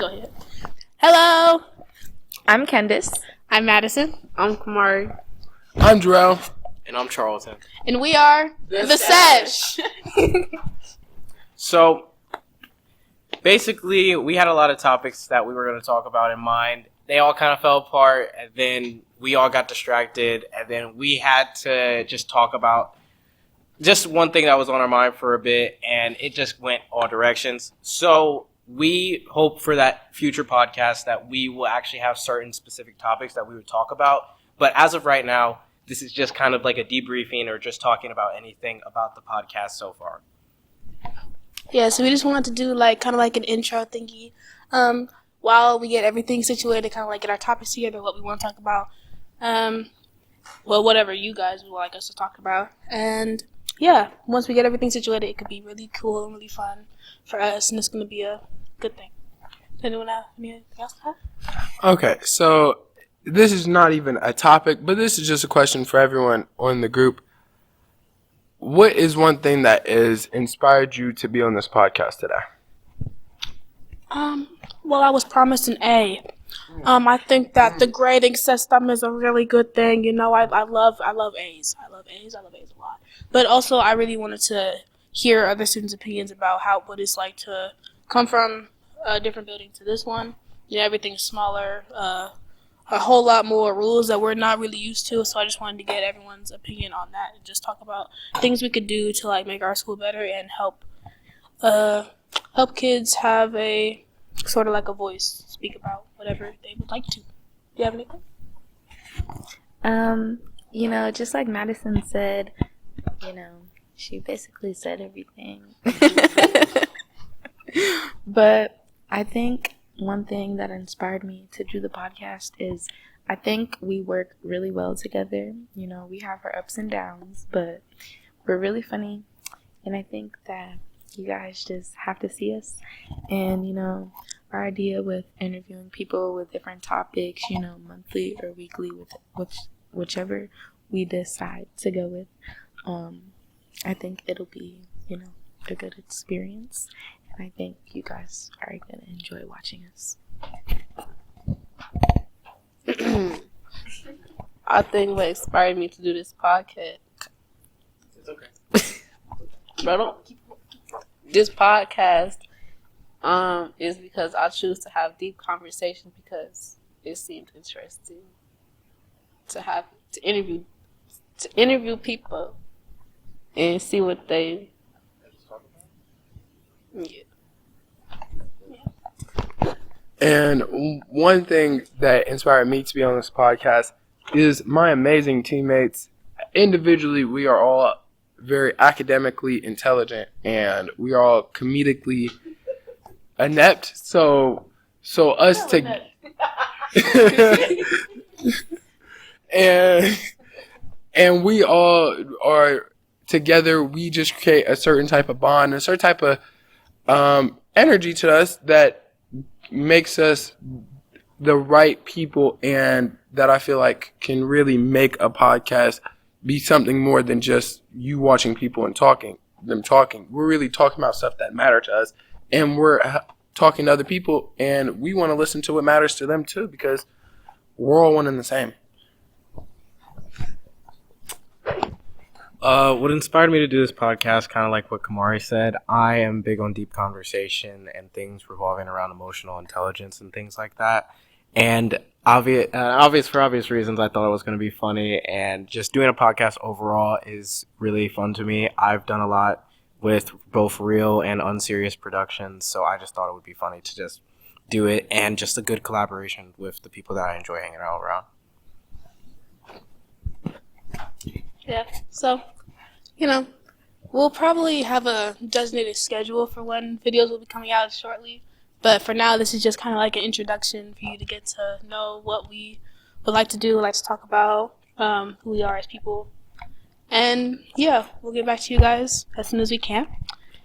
Go ahead. Hello. I'm Candice. I'm Madison. I'm Kamari. I'm Jarrell. And I'm Charlton. And we are the Sesh. So, basically, we had a lot of topics that we were going to talk about in mind. They all kind of fell apart, and then we all got distracted, and then we had to just talk about just one thing that was on our mind for a bit, and it just went all directions. So, we hope for that future podcast that we will actually have certain specific topics that we would talk about. But as of right now, this is just kind of like a debriefing or just talking about anything about the podcast so far. Yeah, so we just wanted to do kind of like an intro thingy. While we get everything situated, kind of like get our topics together, what we want to talk about. Whatever you guys would like us to talk about. And yeah, once we get everything situated, it could be really cool and really fun for us, and it's going to be a good thing. Anyone have anything else to have? Okay, so this is not even a topic, but this is just a question for everyone on the group. What is one thing that has inspired you to be on this podcast today? Well, I was promised an A. I think that the grading system is a really good thing. You know, I love A's. I love A's a lot. But also, I really wanted to hear other students' opinions about what it's like to come from a different building to this one. You know, everything's smaller, a whole lot more rules that we're not really used to. So I just wanted to get everyone's opinion on that and just talk about things we could do to make our school better and help kids have a sort of like a voice, speak about whatever they would like to. Do you have anything? Just like Madison said, she basically said everything. But I think one thing that inspired me to do the podcast is I think we work really well together. We have our ups and downs, but we're really funny. And I think that you guys just have to see us. And, our idea with interviewing people with different topics, monthly or weekly, with whichever we decide to go with, I think it'll be, a good experience. And I think you guys are going to enjoy watching us. I think what inspired me to do this podcast. It's okay. This podcast is because I choose to have deep conversations because it seemed interesting to interview people and see what they. Yeah. And one thing that inspired me to be on this podcast is my amazing teammates. Individually, we are all very academically intelligent, and we are all comedically inept. So us to and we all are together. We just create a certain type of bond, a certain type of energy to us that makes us the right people, and that I feel like can really make a podcast be something more than just you watching people and talking. We're really talking about stuff that matter to us, and we're talking to other people, and we want to listen to what matters to them too, because we're all one and the same. What inspired me to do this podcast, kind of like what Kamari said, I am big on deep conversation and things revolving around emotional intelligence and things like that. And for obvious reasons, I thought it was going to be funny, and just doing a podcast overall is really fun to me. I've done a lot with both real and unserious productions, so I just thought it would be funny to just do it, and just a good collaboration with the people that I enjoy hanging out around. Yeah, so, we'll probably have a designated schedule for when videos will be coming out shortly. But for now, this is just kind of like an introduction for you to get to know what we would like to do, like to talk about, who we are as people. And yeah, we'll get back to you guys as soon as we can.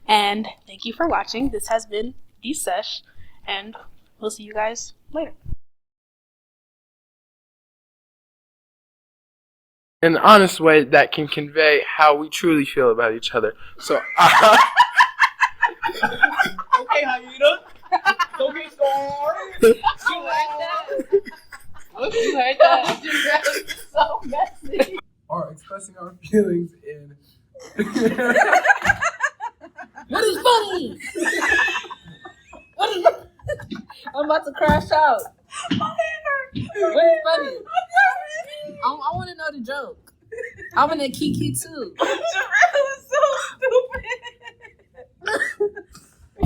And thank you for watching. This has been the Sesh, and we'll see you guys later. In an honest way that can convey how we truly feel about each other. So, Okay, how you doing? Don't get scored. You heard that? It's so messy. Are expressing our feelings in. What is funny? I'm about to crash out. What is funny? I want to know the joke. I'm in a Kiki too.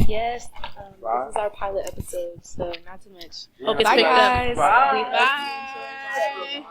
Yes, this is our pilot episode, so not too much. Hope it's Bye, picked up. guys. Bye. We- Bye.